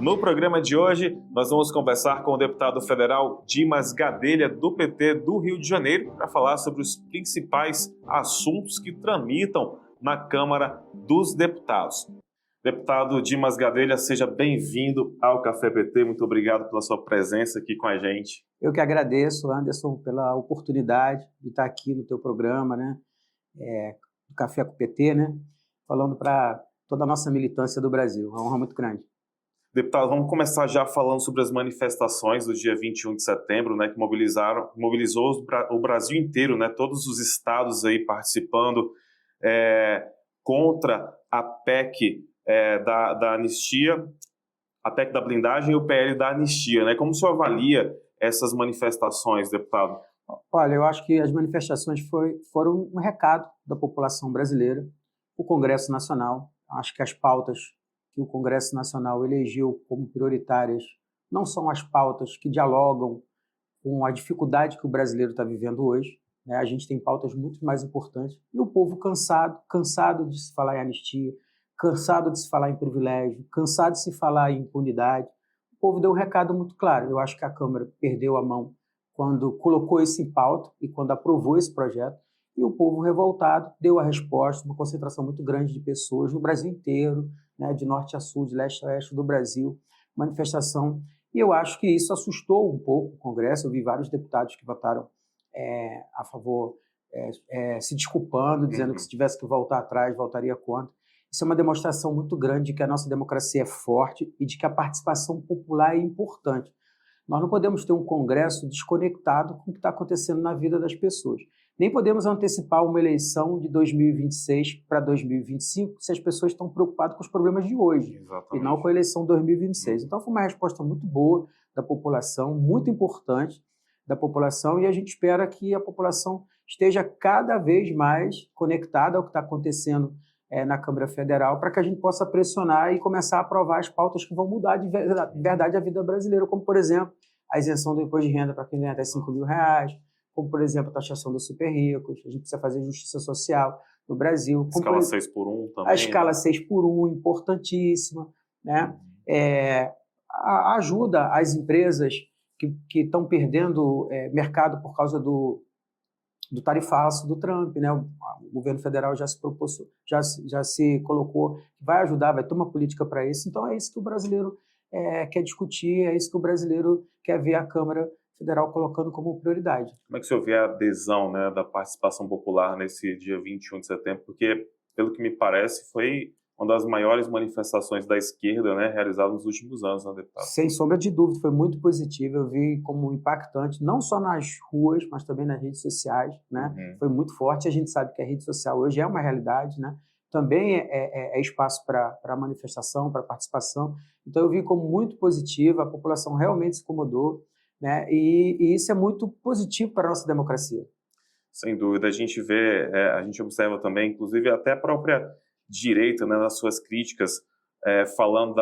No programa de hoje, nós vamos conversar com o deputado federal Dimas Gadelha, do PT do Rio de Janeiro, para falar sobre os principais assuntos que tramitam na Câmara dos Deputados. Deputado Dimas Gadelha, seja bem-vindo ao Café PT. Muito obrigado pela sua presença aqui com a gente. Eu que agradeço, Anderson, pela oportunidade de estar aqui no teu programa, né? Do Café com o PT, né? Falando para toda a nossa militância do Brasil. É uma honra muito grande. Deputado, vamos começar já falando sobre as manifestações do dia 21 de setembro, né, que mobilizou o Brasil inteiro, né, todos os estados aí participando contra a PEC da anistia, a PEC da blindagem e o PL da anistia, né? Como o senhor avalia essas manifestações, deputado? Olha, eu acho que as manifestações foram um recado da população brasileira, o Congresso Nacional. Acho que as pautas que o Congresso Nacional elegeu como prioritárias não são as pautas que dialogam com a dificuldade que o brasileiro está vivendo hoje, né? A gente tem pautas muito mais importantes. E o povo cansado de se falar em anistia, cansado de se falar em privilégio, cansado de se falar em impunidade. O povo deu um recado muito claro. Eu acho que a Câmara perdeu a mão quando colocou isso em pauta e quando aprovou esse projeto. E o povo revoltado deu a resposta, uma concentração muito grande de pessoas no Brasil inteiro, né, de norte a sul, de leste a oeste do Brasil, manifestação. E eu acho que isso assustou um pouco o Congresso. Eu vi vários deputados que votaram a favor, se desculpando, dizendo que se tivesse que voltar atrás, voltaria contra. Isso é uma demonstração muito grande de que a nossa democracia é forte e de que a participação popular é importante. Nós não podemos ter um Congresso desconectado com o que está acontecendo na vida das pessoas. Nem podemos antecipar uma eleição de 2026 para 2025 se as pessoas estão preocupadas com os problemas de hoje. Exatamente. E não com a eleição de 2026. Então foi uma resposta muito boa da população, muito importante da população, e a gente espera que a população esteja cada vez mais conectada ao que está acontecendo na Câmara Federal, para que a gente possa pressionar e começar a aprovar as pautas que vão mudar de verdade a vida brasileira, como, por exemplo, a isenção do imposto de renda para quem ganha até R$5.000, como, por exemplo, a taxação dos super ricos. A gente precisa fazer justiça social no Brasil. Escala 6x1 também. A escala 6x1, importantíssima, né? Ajuda as empresas que estão perdendo mercado por causa do tarifaço do Trump, né? O governo federal já se colocou, vai ajudar, vai ter uma política para isso. Então é isso que o brasileiro quer discutir, é isso que o brasileiro quer ver a Câmara Federal colocando como prioridade. Como é que o senhor vê a adesão, né, da participação popular nesse dia 21 de setembro? Porque, pelo que me parece, foi uma das maiores manifestações da esquerda, né, realizadas nos últimos anos, né, deputado? Sem sombra de dúvida, foi muito positivo. Eu vi como impactante, não só nas ruas, mas também nas redes sociais, né? Foi muito forte. A gente sabe que a rede social hoje é uma realidade, né? Também é espaço para manifestação, para participação. Então eu vi como muito positivo, a população realmente se incomodou, né? E isso é muito positivo para a nossa democracia. Sem dúvida. A gente vê, a gente observa também, inclusive até a própria direita, né, nas suas críticas, falando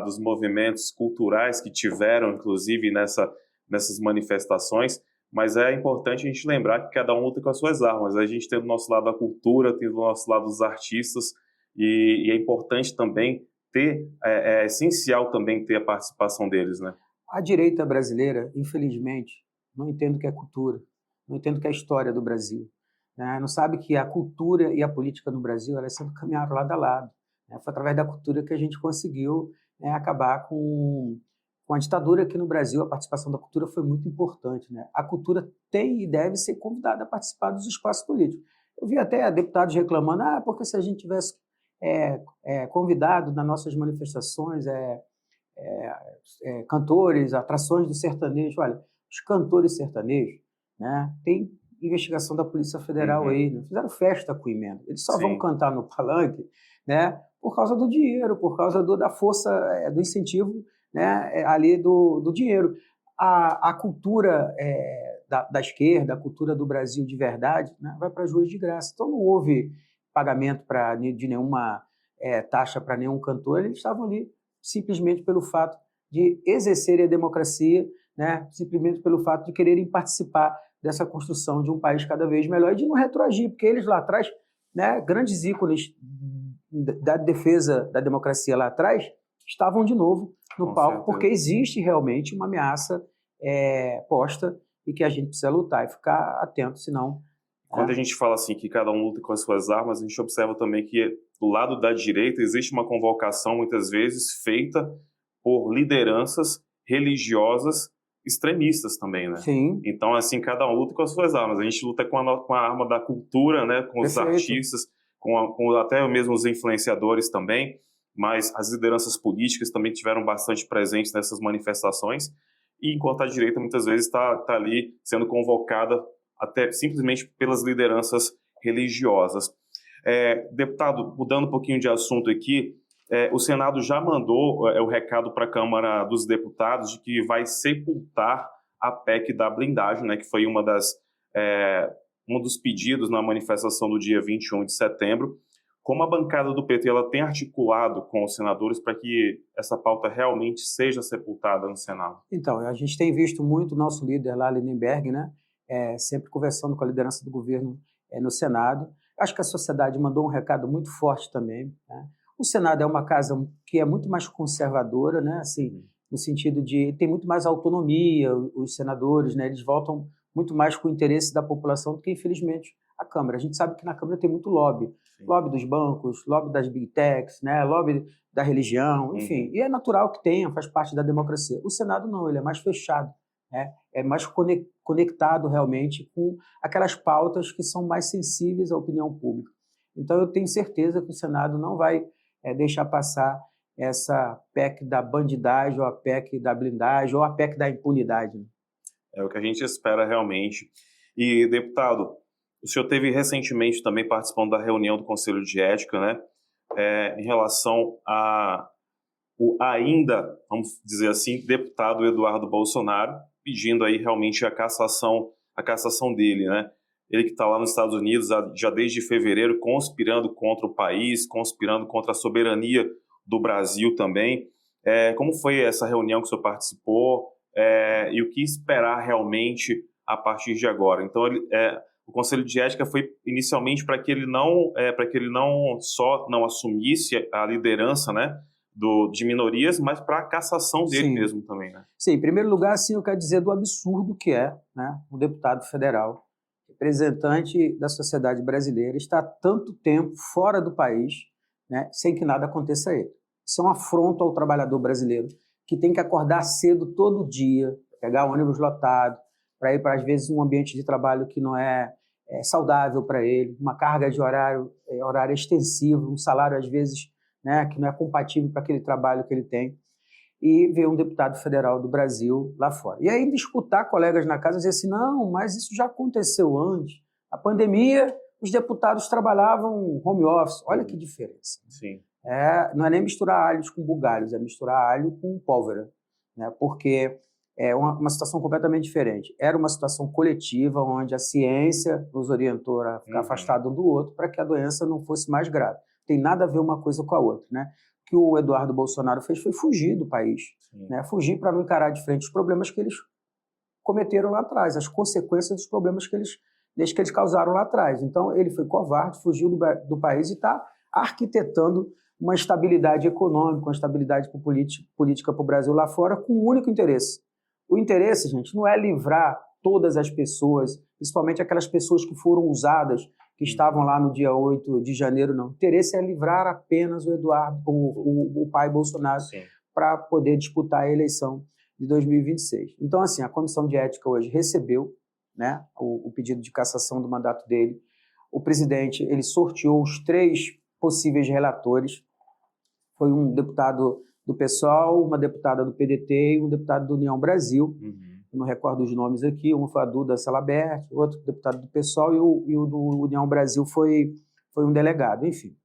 dos movimentos culturais que tiveram, inclusive, nessas manifestações, mas é importante a gente lembrar que cada um luta com as suas armas. A gente tem do nosso lado a cultura, tem do nosso lado os artistas, e é importante também é essencial também ter a participação deles, né? A direita brasileira, infelizmente, não entende o que é cultura, não entende o que é a história do Brasil. Não sabe que a cultura e a política no Brasil elas sempre caminharam lado a lado. Foi através da cultura que a gente conseguiu acabar com a ditadura aqui no Brasil. A participação da cultura foi muito importante. A cultura tem e deve ser convidada a participar dos espaços políticos. Eu vi até deputados reclamando, porque se a gente tivesse convidado nas nossas manifestações cantores, atrações do sertanejo. Olha, os cantores sertanejos, né, tem investigação da Polícia Federal aí, né? Fizeram festa com emenda. Eles só vão cantar no palanque, né, por causa do dinheiro, por causa da força, do incentivo, né, ali do dinheiro. A cultura da esquerda, a cultura do Brasil de verdade, né, vai para as ruas de graça. Então não houve pagamento de nenhuma taxa para nenhum cantor. Eles estavam ali simplesmente pelo fato de exercerem a democracia, né, simplesmente pelo fato de quererem participar dessa construção de um país cada vez melhor e de não retroagir, porque eles lá atrás, né, grandes ícones da defesa da democracia lá atrás, estavam de novo no palco, porque existe realmente uma ameaça posta e que a gente precisa lutar e ficar atento, senão... Quando a gente fala assim que cada um luta com as suas armas, a gente observa também que do lado da direita existe uma convocação, muitas vezes, feita por lideranças religiosas extremistas também, né? Sim. Então, assim, cada um luta com as suas armas. A gente luta com a arma da cultura, né? Com os artistas, com até mesmo os influenciadores também, mas as lideranças políticas também tiveram bastante presentes nessas manifestações, e enquanto a direita muitas vezes está ali sendo convocada até simplesmente pelas lideranças religiosas. Deputado, mudando um pouquinho de assunto aqui, o Senado já mandou o recado para a Câmara dos Deputados de que vai sepultar a PEC da blindagem, né, que foi um dos pedidos na manifestação do dia 21 de setembro. Como a bancada do PT ela tem articulado com os senadores para que essa pauta realmente seja sepultada no Senado? Então, a gente tem visto muito o nosso líder lá, Lindenberg, né, sempre conversando com a liderança do governo no Senado. Acho que a sociedade mandou um recado muito forte também, né? O Senado é uma casa que é muito mais conservadora, né? Assim, no sentido de tem muito mais autonomia, os senadores, né? Eles votam muito mais com o interesse da população do que, infelizmente, a Câmara. A gente sabe que na Câmara tem muito lobby. Sim. Lobby dos bancos, lobby das big techs, né? Lobby da religião, enfim. E é natural que tenha, faz parte da democracia. O Senado não, ele é mais fechado. É mais conectado realmente com aquelas pautas que são mais sensíveis à opinião pública. Então, eu tenho certeza que o Senado não vai deixar passar essa PEC da bandidagem, ou a PEC da blindagem, ou a PEC da impunidade. É o que a gente espera realmente. E, deputado, o senhor teve recentemente também participando da reunião do Conselho de Ética, né, em relação o ainda, vamos dizer assim, deputado Eduardo Bolsonaro, pedindo aí realmente a cassação dele, né? Ele que está lá nos Estados Unidos já desde fevereiro, conspirando contra o país, conspirando contra a soberania do Brasil também. Como foi essa reunião que o senhor participou e o que esperar realmente a partir de agora? Então, o Conselho de Ética foi inicialmente para que ele não só não assumisse a liderança, né, de minorias, mas para a cassação dele mesmo também, né? Sim, em primeiro lugar, assim, eu quero dizer do absurdo que é, né, um deputado federal, representante da sociedade brasileira, está há tanto tempo fora do país, né, sem que nada aconteça a ele. Isso é um afronto ao trabalhador brasileiro, que tem que acordar cedo todo dia, pegar ônibus lotado, para ir para, às vezes, um ambiente de trabalho que não é saudável para ele, uma carga de horário extensiva, um salário, às vezes, né, que não é compatível para aquele trabalho que ele tem, e ver um deputado federal do Brasil lá fora. E ainda escutar colegas na casa dizer assim, não, mas isso já aconteceu antes. A pandemia, os deputados trabalhavam home office. Olha que diferença. Sim. Não é nem misturar alhos com bugalhos, é misturar alho com pólvora, né? Porque é uma situação completamente diferente. Era uma situação coletiva, onde a ciência nos orientou a ficar afastado um do outro para que a doença não fosse mais grave. Tem nada a ver uma coisa com a outra, né? O que o Eduardo Bolsonaro fez foi fugir do país, né? Fugir para não encarar de frente os problemas que eles cometeram lá atrás, as consequências dos problemas que eles causaram lá atrás. Então, ele foi covarde, fugiu do país e está arquitetando uma estabilidade econômica, uma estabilidade política para o Brasil lá fora, com um único interesse. O interesse, gente, não é livrar todas as pessoas, principalmente aquelas pessoas que foram usadas, que estavam lá no dia 8 de janeiro, não. O interesse é livrar apenas o Eduardo, o pai Bolsonaro, para poder disputar a eleição de 2026. Então, assim, a Comissão de Ética hoje recebeu, né, o pedido de cassação do mandato dele. O presidente, ele sorteou os 3 possíveis relatores. Foi um deputado do PSOL, uma deputada do PDT e um deputado do União Brasil. Eu não recordo os nomes aqui, um foi a Duda Salabert, outro deputado do PSOL e o do União Brasil foi um delegado, enfim.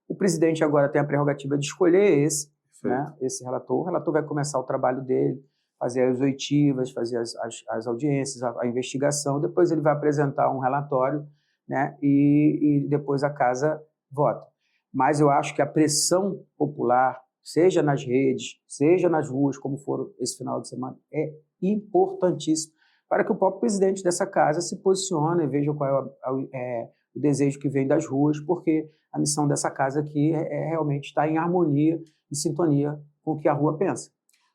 O presidente agora tem a prerrogativa de escolher esse relator. O relator vai começar o trabalho dele, fazer as oitivas, fazer as audiências, a investigação, depois ele vai apresentar um relatório, né, e depois a casa vota. Mas eu acho que a pressão popular, seja nas redes, seja nas ruas, como foram esse final de semana, é importantíssimo para que o próprio presidente dessa casa se posicione e veja qual é o desejo que vem das ruas, porque a missão dessa casa aqui é realmente estar em harmonia, em sintonia com o que a rua pensa.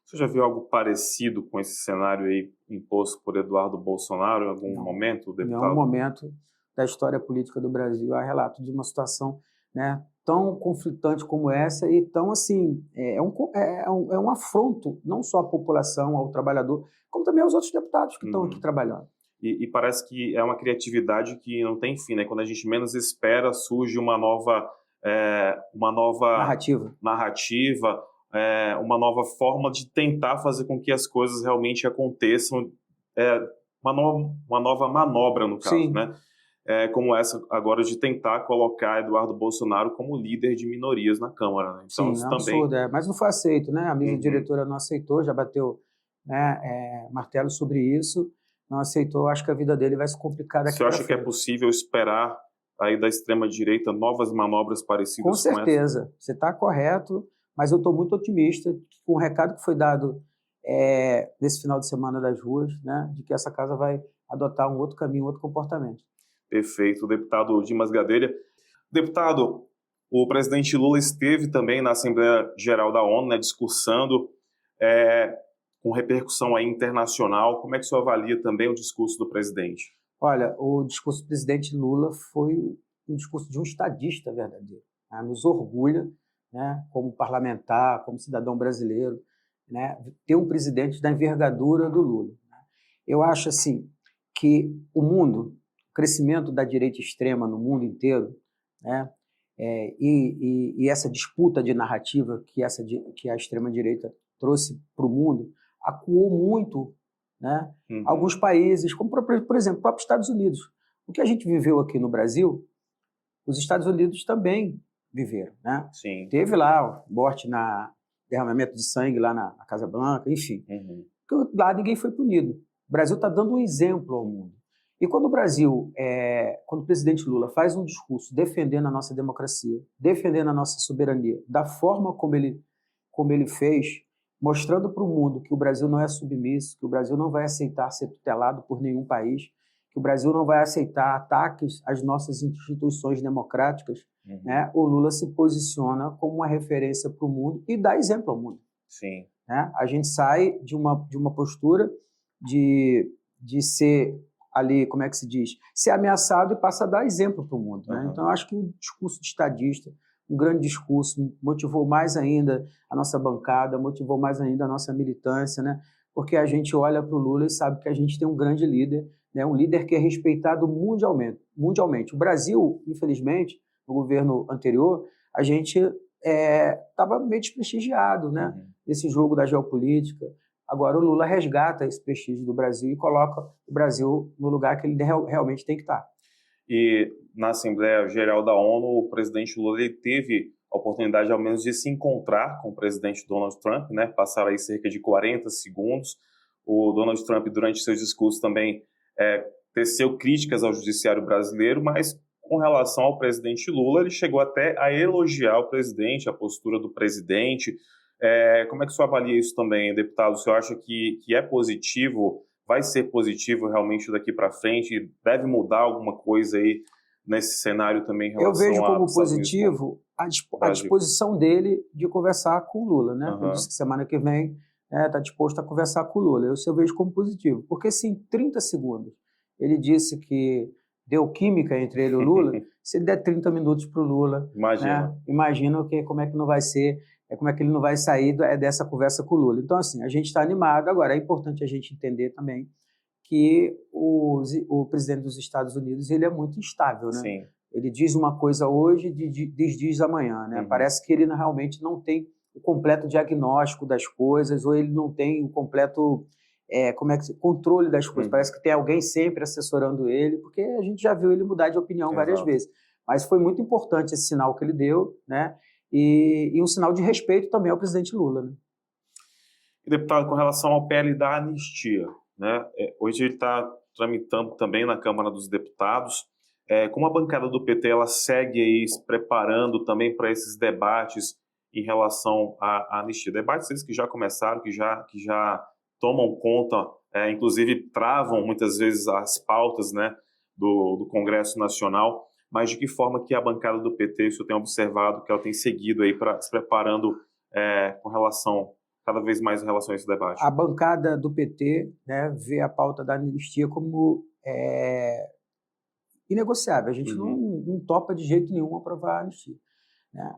Você já viu algo parecido com esse cenário aí imposto por Eduardo Bolsonaro em algum momento, deputado? Em nenhum momento da história política do Brasil há relato de uma situação, né, tão conflitante como essa e tão assim, é um afronto não só à população, ao trabalhador, como também aos outros deputados que estão aqui trabalhando. E parece que é uma criatividade que não tem fim, né? Quando a gente menos espera, surge uma nova narrativa, uma nova forma de tentar fazer com que as coisas realmente aconteçam, uma nova manobra, no caso, Sim. né? Como essa agora de tentar colocar Eduardo Bolsonaro como líder de minorias na Câmara. Né? Então, Sim, isso é um também... absurdo, mas não foi aceito, né? A mesa diretora não aceitou, já bateu, né, martelo sobre isso, não aceitou, acho que a vida dele vai se complicar daqui Você para acha frente. que é possível esperar aí da extrema-direita novas manobras parecidas com essa? Com certeza, você está correto, mas eu estou muito otimista com o recado que foi dado nesse final de semana das ruas, né, de que essa casa vai adotar um outro caminho, um outro comportamento. Perfeito. Deputado Dimas Gadelha. Deputado, o presidente Lula esteve também na Assembleia Geral da ONU, né, discursando com repercussão aí internacional. Como é que o senhor avalia também o discurso do presidente? Olha, o discurso do presidente Lula foi um discurso de um estadista verdadeiro. Né? Nos orgulha, né, como parlamentar, como cidadão brasileiro, né, ter um presidente da envergadura do Lula. Né? Eu acho assim que o crescimento da direita extrema no mundo inteiro, né, e essa disputa de narrativa que a extrema-direita trouxe para o mundo, acuou muito, né, alguns países, como, por exemplo, o próprio Estados Unidos. O que a gente viveu aqui no Brasil, os Estados Unidos também viveram. Né? Sim. Teve lá morte, derramamento de sangue lá na Casa Branca, enfim. Porque lá ninguém foi punido. O Brasil está dando um exemplo ao mundo. E quando quando o presidente Lula faz um discurso defendendo a nossa democracia, defendendo a nossa soberania, da forma como ele fez, mostrando para o mundo que o Brasil não é submisso, que o Brasil não vai aceitar ser tutelado por nenhum país, que o Brasil não vai aceitar ataques às nossas instituições democráticas, né? O Lula se posiciona como uma referência para o mundo e dá exemplo ao mundo. Sim. Né? A gente sai de uma postura de ser ali, como é que se diz, ser ameaçado e passa a dar exemplo para o mundo. Né? Então, eu acho que o discurso de estadista, um grande discurso, motivou mais ainda a nossa bancada, motivou mais ainda a nossa militância, né? Porque a gente olha para o Lula e sabe que a gente tem um grande líder, né? Um líder que é respeitado mundialmente. O Brasil, infelizmente, no governo anterior, a gente estava meio desprestigiado, né? Nesse jogo da geopolítica. Agora o Lula resgata esse prestígio do Brasil e coloca o Brasil no lugar que ele realmente tem que estar. E na Assembleia Geral da ONU, o presidente Lula ele teve a oportunidade, ao menos, de se encontrar com o presidente Donald Trump, né? Passaram aí cerca de 40 segundos. O Donald Trump, durante seus discursos, também teceu críticas ao judiciário brasileiro, mas com relação ao presidente Lula, ele chegou até a elogiar o presidente, a postura do presidente. Como é que o senhor avalia isso também, deputado? O senhor acha que é positivo, vai ser positivo realmente daqui para frente? Deve mudar alguma coisa aí nesse cenário também em relação Eu vejo como positivo a disposição dele de conversar com o Lula. Né? Ele disse que semana que vem está disposto a conversar com o Lula. Isso eu vejo como positivo. Porque se em 30 segundos ele disse que deu química entre ele e o Lula, se ele der 30 minutos para o Lula, imagina como é que não vai ser, como é que ele não vai sair dessa conversa com o Lula. Então, assim, a gente está animado. Agora, é importante a gente entender também que o presidente dos Estados Unidos ele é muito instável. Né? Sim. Ele diz uma coisa hoje e diz amanhã. Né? Parece que ele realmente não tem o completo diagnóstico das coisas, ou ele não tem o completo controle das coisas. Parece que tem alguém sempre assessorando ele, porque a gente já viu ele mudar de opinião várias vezes. Mas foi muito importante esse sinal que ele deu, né? E um sinal de respeito também ao presidente Lula. Né? E, deputado, com relação ao PL da anistia, né? Hoje ele está tramitando também na Câmara dos Deputados. Como a bancada do PT ela segue aí se preparando também para esses debates em relação à anistia? Debates esses que já começaram, que já tomam conta, inclusive travam muitas vezes as pautas, né, do Congresso Nacional, mas de que forma que a bancada do PT, o senhor tem observado que ela tem seguido aí se preparando com relação cada vez mais em relação a esse debate? A bancada do PT, né, vê a pauta da anistia como inegociável. A gente não topa de jeito nenhum aprovar a anistia, né?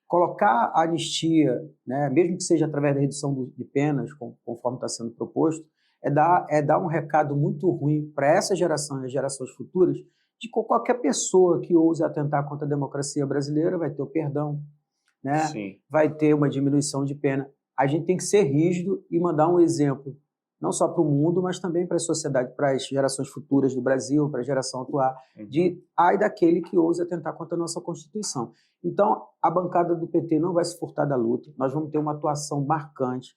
Colocar a anistia, né, mesmo que seja através da redução de penas, conforme está sendo proposto, é dar um recado muito ruim para essa geração e as gerações futuras de que qualquer pessoa que ouse atentar contra a democracia brasileira vai ter o perdão, né? Sim. Vai ter uma diminuição de pena. A gente tem que ser rígido e mandar um exemplo, não só para o mundo, mas também para a sociedade, para as gerações futuras do Brasil, para a geração atual, de ai daquele que ouse atentar contra a nossa Constituição. Então, a bancada do PT não vai se furtar da luta, nós vamos ter uma atuação marcante,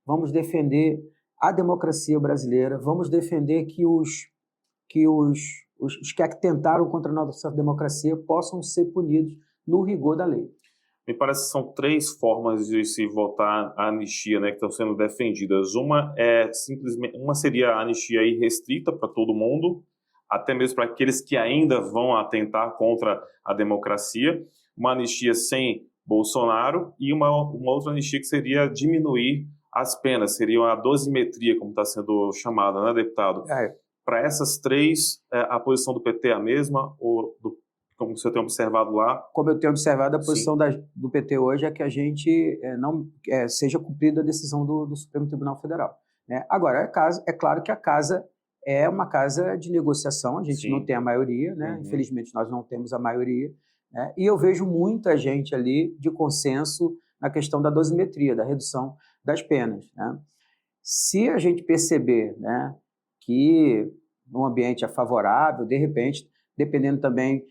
vamos defender a democracia brasileira, vamos defender que os que atentaram contra a nossa democracia possam ser punidos no rigor da lei. Me parece que são 3 formas de se votar a anistia, né, que estão sendo defendidas. Uma seria a anistia irrestrita para todo mundo, até mesmo para aqueles que ainda vão atentar contra a democracia. Uma anistia sem Bolsonaro e uma outra anistia que seria diminuir as penas, seria a dosimetria, como está sendo chamada, né, deputado? Para essas 3, a posição do PT é a mesma ou como você tem observado lá? Como eu tenho observado, a posição do PT hoje é que a gente seja cumprida a decisão do Supremo Tribunal Federal, né? Agora, é claro que a casa é uma casa de negociação, a gente não tem a maioria, né? Infelizmente, nós não temos a maioria, né? E eu vejo muita gente ali de consenso na questão da dosimetria, da redução das penas, né? Se a gente perceber, né, que o ambiente é favorável, de repente, dependendo também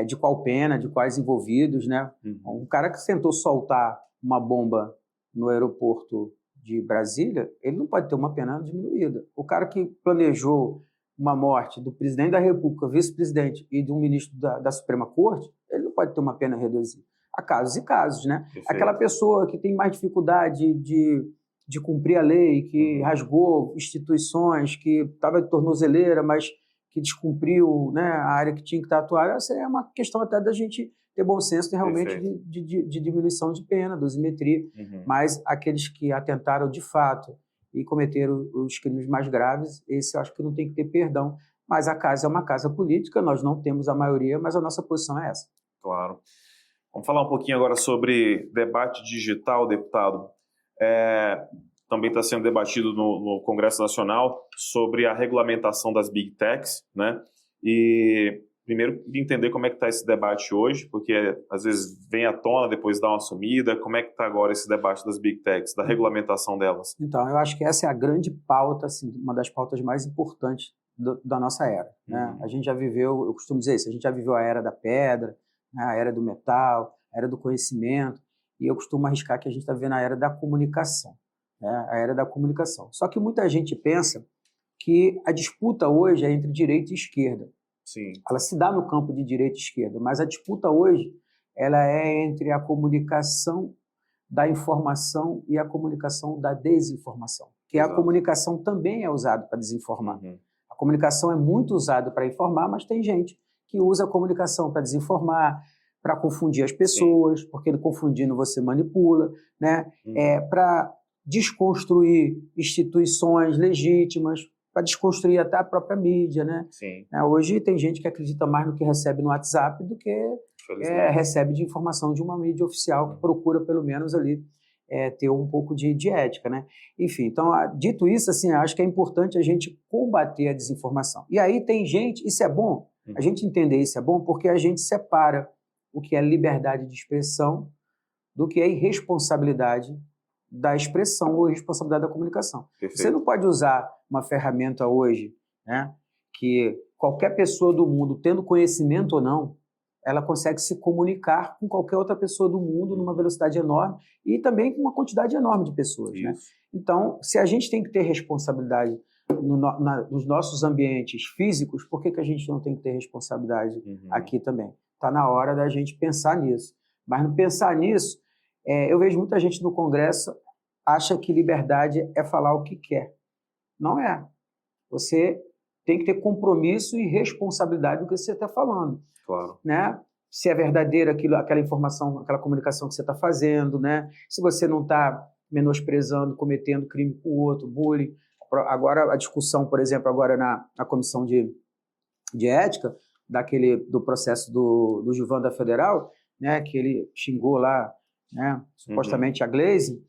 de qual pena, de quais envolvidos, né? Um cara que tentou soltar uma bomba no aeroporto de Brasília, ele não pode ter uma pena diminuída. O cara que planejou uma morte do presidente da República, vice-presidente e de um ministro da Suprema Corte, ele não pode ter uma pena reduzida. Há casos e casos, né? Perfeito. Aquela pessoa que tem mais dificuldade de cumprir a lei, que rasgou instituições, que estava de tornozeleira, mas que descumpriu, né, a área que tinha que estar atuada, essa é uma questão até da gente ter bom senso realmente de diminuição de pena, dosimetria, mas aqueles que atentaram de fato e cometeram os crimes mais graves, esse eu acho que não tem que ter perdão, mas a casa é uma casa política, nós não temos a maioria, mas a nossa posição é essa. Claro. Vamos falar um pouquinho agora sobre debate digital, deputado. Também está sendo debatido no Congresso Nacional sobre a regulamentação das Big Techs, né? E primeiro queria entender como é que está esse debate hoje, porque às vezes vem à tona, depois dá uma sumida. Como é que está agora esse debate das Big Techs, da regulamentação delas? Então, eu acho que essa é a grande pauta, assim, uma das pautas mais importantes da nossa era, né? A gente já viveu, eu costumo dizer isso, a gente já viveu a era da pedra, né? A era do metal, a era do conhecimento, e eu costumo arriscar que a gente está vivendo a era da comunicação. A era da comunicação. Só que muita gente pensa que a disputa hoje é entre direita e esquerda. Sim. Ela se dá no campo de direita e esquerda, mas a disputa hoje ela é entre a comunicação da informação e a comunicação da desinformação. Que a comunicação também é usada para desinformar. A comunicação é muito usada para informar, mas tem gente que usa a comunicação para desinformar, para confundir as pessoas, porque confundindo você manipula, né? Para desconstruir instituições legítimas, para desconstruir até a própria mídia, né? Hoje tem gente que acredita mais no que recebe no WhatsApp do que recebe de informação de uma mídia oficial que procura, pelo menos, ali ter um pouco de ética, né? Enfim, então, dito isso, assim, acho que é importante a gente combater a desinformação. E aí tem gente, isso é bom, a gente entender isso é bom porque a gente separa o que é liberdade de expressão do que é irresponsabilidade da expressão ou responsabilidade da comunicação. Perfeito. Você não pode usar uma ferramenta hoje, né, que qualquer pessoa do mundo, tendo conhecimento ou não, ela consegue se comunicar com qualquer outra pessoa do mundo numa velocidade enorme e também com uma quantidade enorme de pessoas, né? Então, se a gente tem que ter responsabilidade nos nossos ambientes físicos, por que a gente não tem que ter responsabilidade aqui também? Está na hora da gente pensar nisso. Mas no pensar nisso, eu vejo muita gente no Congresso acha que liberdade é falar o que quer. Não é. Você tem que ter compromisso e responsabilidade do que você está falando. Claro. Né? Se é verdadeira aquela informação, aquela comunicação que você está fazendo, né? Se você não está menosprezando, cometendo crime com o outro, bullying. Agora, a discussão, por exemplo, agora na comissão de ética, do processo do Gilvan da Federal, né, que ele xingou lá, né, supostamente a Gleisi,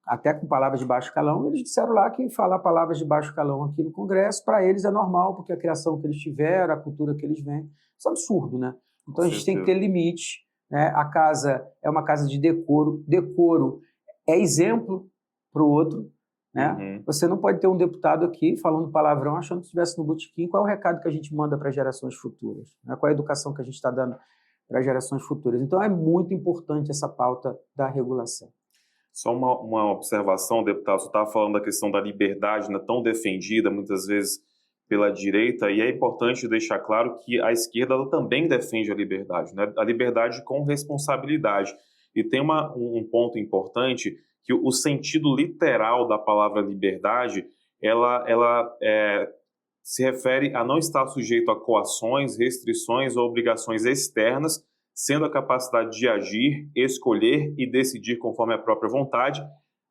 até com palavras de baixo calão, eles disseram lá que falar palavras de baixo calão aqui no Congresso, para eles é normal, porque a criação que eles tiveram, a cultura que eles vêm, isso é absurdo, né? Então a gente tem que ter limite, né? A casa é uma casa de decoro, decoro é exemplo para o outro, né? Você não pode ter um deputado aqui falando palavrão achando que estivesse no botequim. Qual é o recado que a gente manda para gerações futuras? Né? Qual é a educação que a gente está dando para gerações futuras? Então é muito importante essa pauta da regulação. Só uma observação, deputado, você estava falando da questão da liberdade, né, tão defendida muitas vezes pela direita, e é importante deixar claro que a esquerda ela também defende a liberdade, né, a liberdade com responsabilidade. E tem um ponto importante, que o sentido literal da palavra liberdade, ela se refere a não estar sujeito a coações, restrições ou obrigações externas, sendo a capacidade de agir, escolher e decidir conforme a própria vontade.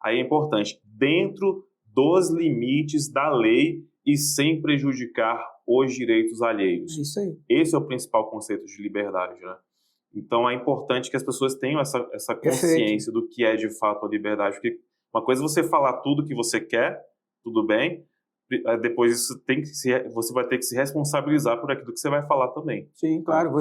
Aí é importante, dentro dos limites da lei e sem prejudicar os direitos alheios. Isso aí. Esse é o principal conceito de liberdade, né? Então é importante que as pessoas tenham essa consciência do que é de fato a liberdade, porque uma coisa é você falar tudo que você quer, tudo bem, depois você vai ter que se responsabilizar por aquilo que você vai falar também. Sim, claro,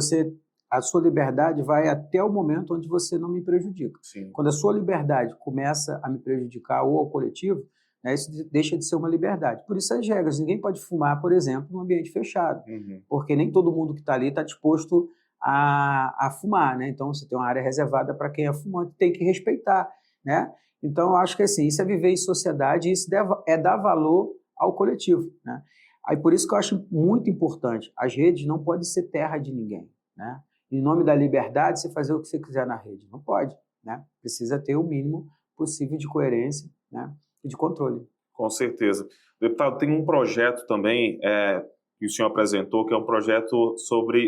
a sua liberdade vai até o momento onde você não me prejudica. Sim. Quando a sua liberdade começa a me prejudicar ou ao coletivo, né, isso deixa de ser uma liberdade. Por isso as regras, ninguém pode fumar, por exemplo, num ambiente fechado, porque nem todo mundo que está ali está disposto a fumar, né? Então você tem uma área reservada para quem é fumante, tem que respeitar, né? Então eu acho que assim, isso é viver em sociedade, isso é dar valor ao coletivo, né? Aí por isso que eu acho muito importante, as redes não podem ser terra de ninguém, né? Em nome da liberdade, você fazer o que você quiser na rede. Não pode, né? Precisa ter o mínimo possível de coerência, né, e de controle. Com certeza. Deputado, tem um projeto também que o senhor apresentou, que é um projeto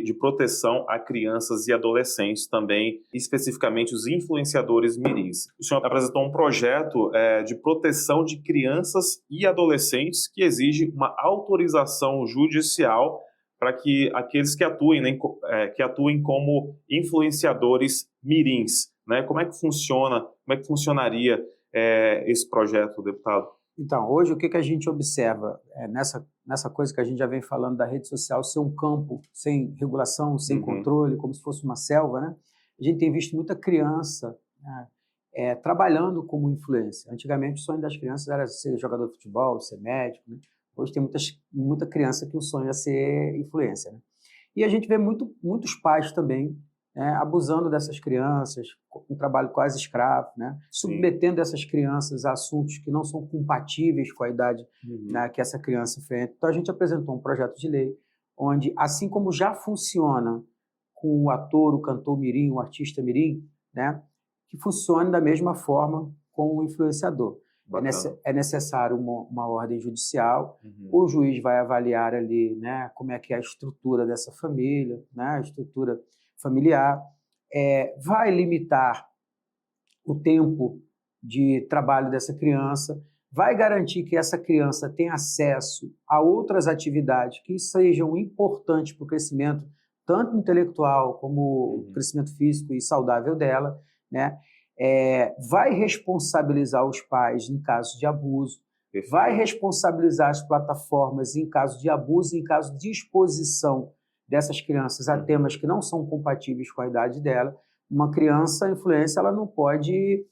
de proteção a crianças e adolescentes também, especificamente os influenciadores mirins. O senhor apresentou um projeto de proteção de crianças e adolescentes que exige uma autorização judicial para que aqueles que atuem, né, que atuem como influenciadores mirins, né? Como é que funcionaria esse projeto, deputado? Então, hoje o que a gente observa nessa coisa que a gente já vem falando da rede social ser um campo sem regulação, sem controle, como se fosse uma selva, né? A gente tem visto muita criança, né, trabalhando como influência. Antigamente o sonho das crianças era ser jogador de futebol, ser médico, né? Hoje tem muita criança que o sonho é ser influência, né? E a gente vê muitos pais também, né, abusando dessas crianças, um trabalho quase escravo, né, submetendo essas crianças a assuntos que não são compatíveis com a idade, né, que essa criança enfrenta. Então a gente apresentou um projeto de lei onde, assim como já funciona com o ator, o cantor mirim, o artista mirim, né, que funcione da mesma forma com o influenciador. É necessário uma ordem judicial, o juiz vai avaliar ali, né, como é que é a estrutura dessa família, né, a estrutura familiar, vai limitar o tempo de trabalho dessa criança, vai garantir que essa criança tenha acesso a outras atividades que sejam importantes para o crescimento, tanto intelectual como o crescimento físico e saudável dela, né? Vai responsabilizar os pais em caso de abuso, vai responsabilizar as plataformas em caso de abuso, em caso de exposição dessas crianças a temas que não são compatíveis com a idade dela. Uma criança influência, ela não pode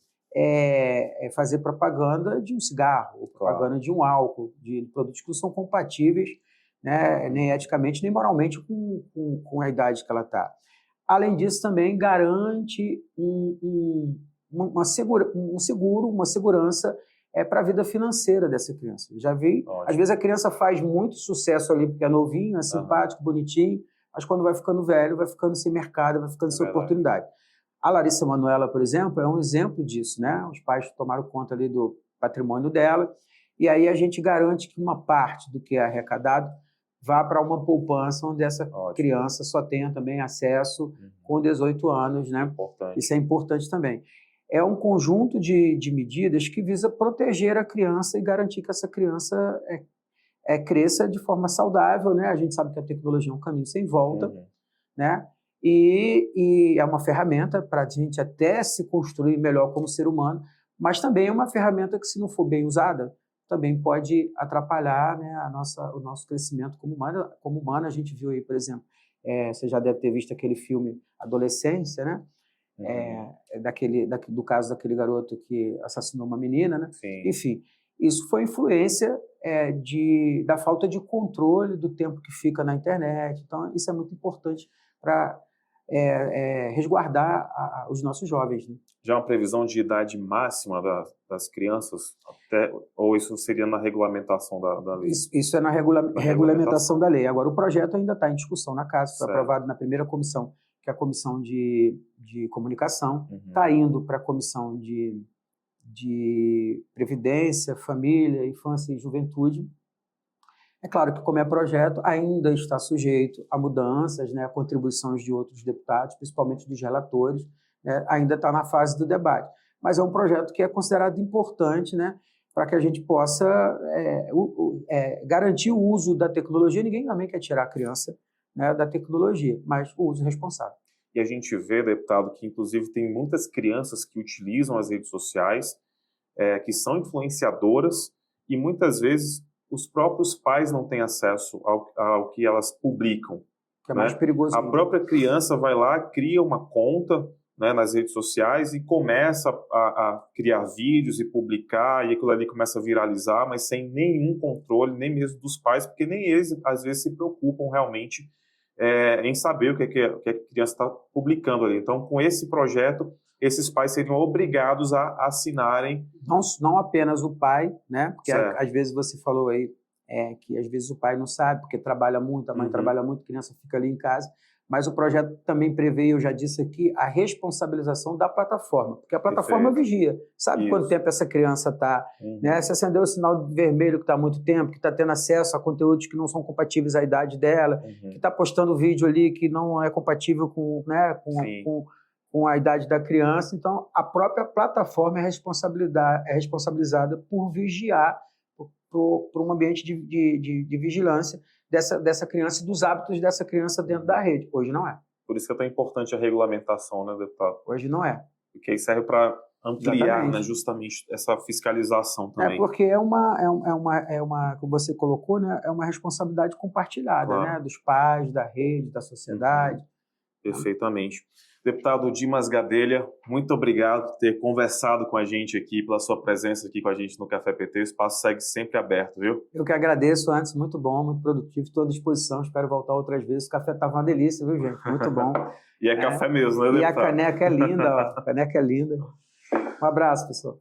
fazer propaganda de um cigarro, ou propaganda de um álcool, de produtos que não são compatíveis, né, nem eticamente, nem moralmente com a idade que ela está. Além disso, também garante uma segurança para a vida financeira dessa criança. Já vi, às vezes a criança faz muito sucesso ali porque é novinho, é simpático, bonitinho, mas quando vai ficando velho, vai ficando sem mercado, vai ficando sem oportunidade. A Larissa Manoela, por exemplo, é um exemplo disso, né? Os pais tomaram conta ali do patrimônio dela, e aí a gente garante que uma parte do que é arrecadado vá para uma poupança onde essa criança só tenha também acesso com 18 anos, né? Importante. Isso é importante também. é um conjunto de medidas que visa proteger a criança e garantir que essa criança cresça de forma saudável, né? A gente sabe que a tecnologia é um caminho sem volta, né? E é uma ferramenta para a gente até se construir melhor como ser humano, mas também é uma ferramenta que, se não for bem usada, também pode atrapalhar, né, o nosso crescimento como humano. Como humano, a gente viu aí, por exemplo, você já deve ter visto aquele filme Adolescência, né? Do caso daquele garoto que assassinou uma menina, né? Sim. Enfim, isso foi influência da falta de controle do tempo que fica na internet. Então, isso é muito importante para resguardar os nossos jovens, né? Já uma previsão de idade máxima das crianças, ou isso seria na regulamentação da lei? Isso é na regulamentação da lei. Agora, o projeto ainda está em discussão na casa, foi aprovado na primeira comissão, que é a comissão de comunicação, está indo para a comissão de Previdência, Família, Infância e Juventude. É claro que, como é projeto, ainda está sujeito a mudanças, né, a contribuições de outros deputados, principalmente dos relatores, né, ainda está na fase do debate. Mas é um projeto que é considerado importante, né, para que a gente possa garantir o uso da tecnologia. Ninguém também quer tirar a criança, né, da tecnologia, mas o uso responsável. E a gente vê, deputado, que inclusive tem muitas crianças que utilizam as redes sociais, que são influenciadoras, e muitas vezes os próprios pais não têm acesso ao que elas publicam. Que é mais perigoso. A própria criança vai lá, cria uma conta, né, nas redes sociais e começa a criar vídeos e publicar, e aquilo ali começa a viralizar, mas sem nenhum controle, nem mesmo dos pais, porque nem eles, às vezes, se preocupam realmente em saber o que a criança está publicando ali. Então, com esse projeto, esses pais seriam obrigados a assinarem. Não apenas o pai, né? Porque às vezes você falou aí que às vezes o pai não sabe, porque trabalha muito, a mãe trabalha muito, a criança fica ali em casa. Mas o projeto também prevê, eu já disse aqui, a responsabilização da plataforma, porque a plataforma vigia. Sabe quanto tempo essa criança está, né? Se acendeu o sinal vermelho que está há muito tempo, que está tendo acesso a conteúdos que não são compatíveis à idade dela, que está postando vídeo ali que não é compatível com, né, com a idade da criança. Então, a própria plataforma é responsabilizada por vigiar por um ambiente de vigilância dessa criança e dos hábitos dessa criança dentro da rede. Hoje não é. Por isso que é tão importante a regulamentação, né, deputado? Hoje não é. Porque aí serve para ampliar, né, justamente essa fiscalização também. Porque como você colocou, né, é uma responsabilidade compartilhada, né, dos pais, da rede, da sociedade. Perfeitamente. Deputado Dimas Gadelha, muito obrigado por ter conversado com a gente aqui, pela sua presença aqui com a gente no Café PT. O espaço segue sempre aberto, viu? Eu que agradeço, antes, muito bom, muito produtivo, estou à disposição, espero voltar outras vezes. O café estava uma delícia, viu, gente? Muito bom. E café mesmo, né, deputado? E a caneca é linda, ó. A caneca é linda. Um abraço, pessoal.